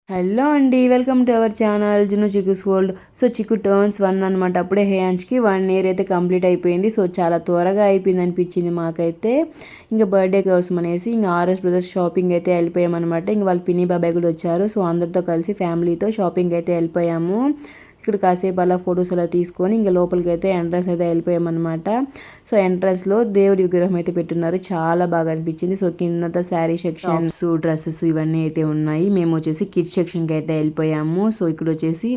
Hello అండి. Welcome to our channel జున్ను చిక్కుస్ world. So చిక్కు టర్న్స్ 1 అనమాట. అప్పుడే హేయాన్ష్‌కి 1 ఇయర్ అయితే కంప్లీట్ అయిపోయింది. సో చాలా త్వరగా అయిపోయింది అనిపించింది మాకైతే. ఇంక బర్త్‌డే కోసం అనేసి ఇంక ఆర్ఎస్ బ్రదర్స్ షాపింగ్ అయితే వెళ్ళిపోయామనమాట. ఇంక వాళ్ళ పిన్ని బాబాయ్ కూడా వచ్చారు. సో అందరితో కలిసి ఫ్యామిలీతో షాపింగ్ అయితే వెళ్ళిపోయాము. ఇక్కడ కాసేపు అలా ఫొటోస్ అలా తీసుకొని ఇంక లోపలికి అయితే ఎంట్రన్స్ అయితే వెళ్ళిపోయామన్నమాట. సో ఎంట్రన్స్లో దేవుడి విగ్రహం అయితే పెట్టున్నారు. చాలా బాగా అనిపించింది. సో కిందంతా శారీ సెక్షన్స్, డ్రెస్సెస్ ఇవన్నీ అయితే ఉన్నాయి. మేము వచ్చేసి కిడ్స్ సెక్షన్కి అయితే వెళ్ళిపోయాము. సో ఇక్కడ వచ్చేసి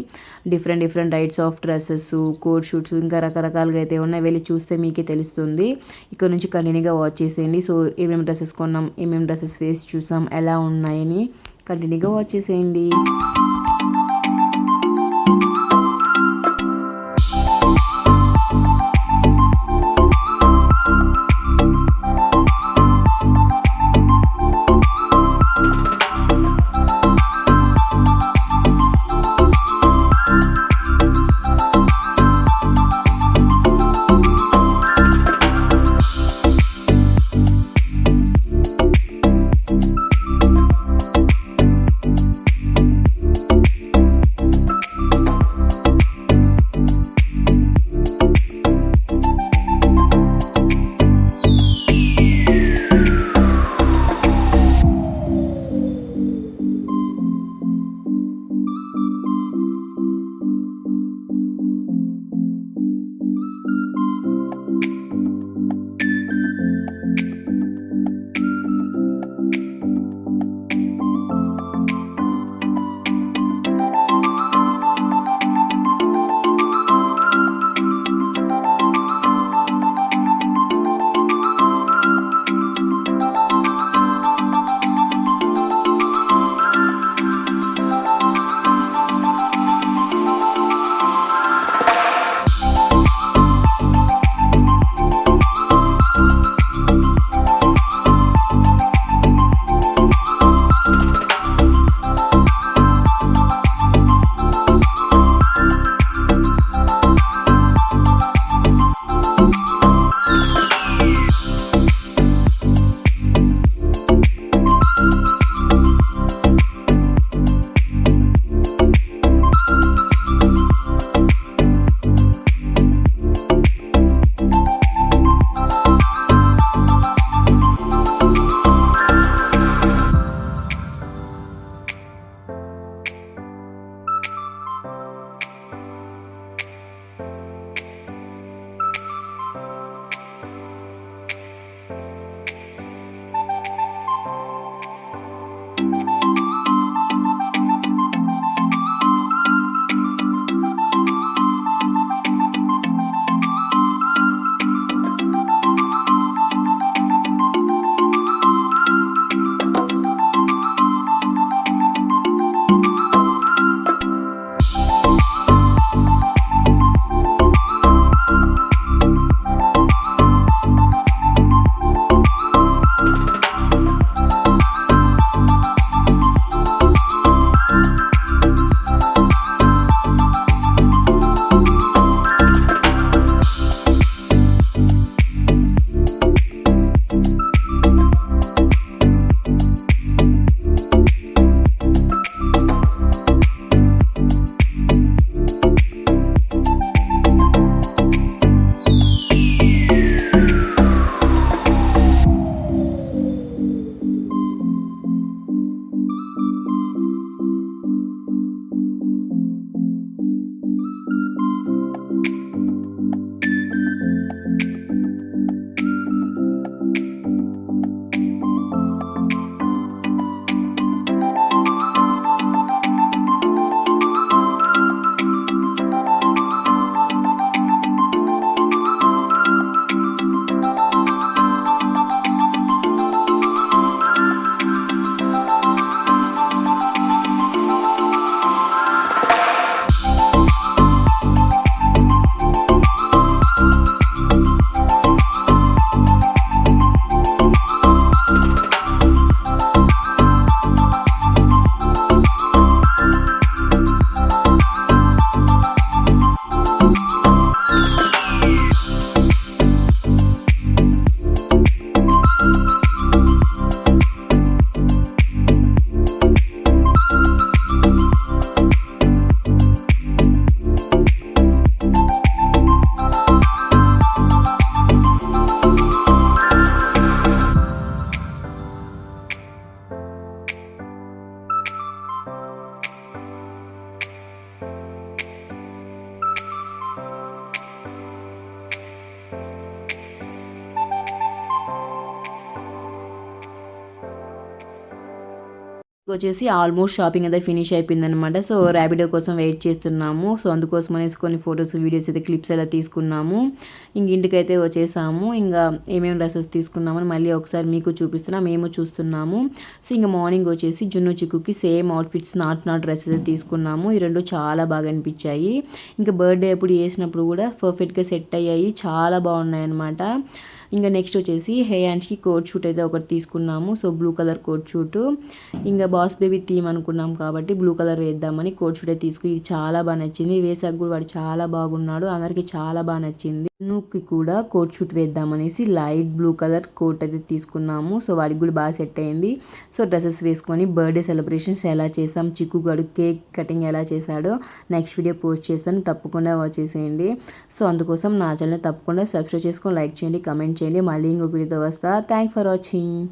different types of dresses, coat suits ఇంకా రకరకాలుగా అయితే ఉన్నాయి. వెళ్ళి చూస్తే మీకే తెలుస్తుంది. ఇక్కడ నుంచి కంటిన్యూగా వాచ్ చేసేయండి. సో ఏమేమి డ్రెస్సెస్ కొన్నాం, ఏమేమి డ్రెస్సెస్ వేసి చూసాం, ఎలా ఉన్నాయని కంటిన్యూగా వాచ్ చేసేయండి. వచ్చేసి ఆల్మోస్ట్ షాపింగ్ అయితే ఫినిష్ అయిపోయిందనమాట. సో ర్యాపిడో కోసం వెయిట్ చేస్తున్నాము. సో అందుకోసం అనేసి కొన్ని ఫొటోస్ వీడియోస్ అయితే క్లిప్స్ ఎలా తీసుకున్నాము. ఇంటికైతే వచ్చేసాము. ఇంకా ఏమేమి డ్రెస్సెస్ తీసుకున్నామని మళ్ళీ ఒకసారి మీకు చూపిస్తున్నా, మేము చూస్తున్నాము. సో ఇంకా మార్నింగ్ వచ్చేసి జున్ను చిక్కుకి సేమ్ అవుట్ఫిట్స్ నాట్ డ్రెస్సెస్ తీసుకున్నాము. ఈ రెండు చాలా బాగా అనిపించాయి. ఇంకా బర్త్డే అప్పుడు వేసినప్పుడు కూడా పర్ఫెక్ట్గా సెట్ అయ్యాయి, చాలా బాగున్నాయి అనమాట. ఇంకా నెక్స్ట్ వచ్చేసి హేయాన్స్కి కోట్ షూట్ అయితే ఒకటి తీసుకున్నాము. So blue colour coat suit, ఇంకా బాస్ బేబీ థీమ్ అనుకున్నాం కాబట్టి బ్లూ కలర్ వేద్దామని కోట్ షూట్ అయితే తీసుకుని ఇది చాలా బాగా నచ్చింది. వేసాక కూడా వాడు చాలా బాగున్నాడు, అందరికీ చాలా బాగా నచ్చింది. నువ్వుకి కూడా కోట్ షూట్ వేద్దామనేసి లైట్ బ్లూ కలర్ కోట్ అయితే తీసుకున్నాము. సో వాడికి కూడా బాగా సెట్ అయింది. సో డ్రెస్సెస్ వేసుకొని బర్త్డే సెలబ్రేషన్స్ ఎలా చేసాం, చిక్కు గడు కేక్ కటింగ్ ఎలా చేశాడో నెక్స్ట్ వీడియో పోస్ట్ చేస్తాను, తప్పకుండా వాచ్ చేసేయండి. సో అందుకోసం నా ఛానల్ తప్పకుండా సబ్స్క్రైబ్ చేసుకొని లైక్ చేయండి, కమెంట్ చేయండి. మళ్ళీ ఇంకొక వీడియోతో వస్తా. Thank for watching.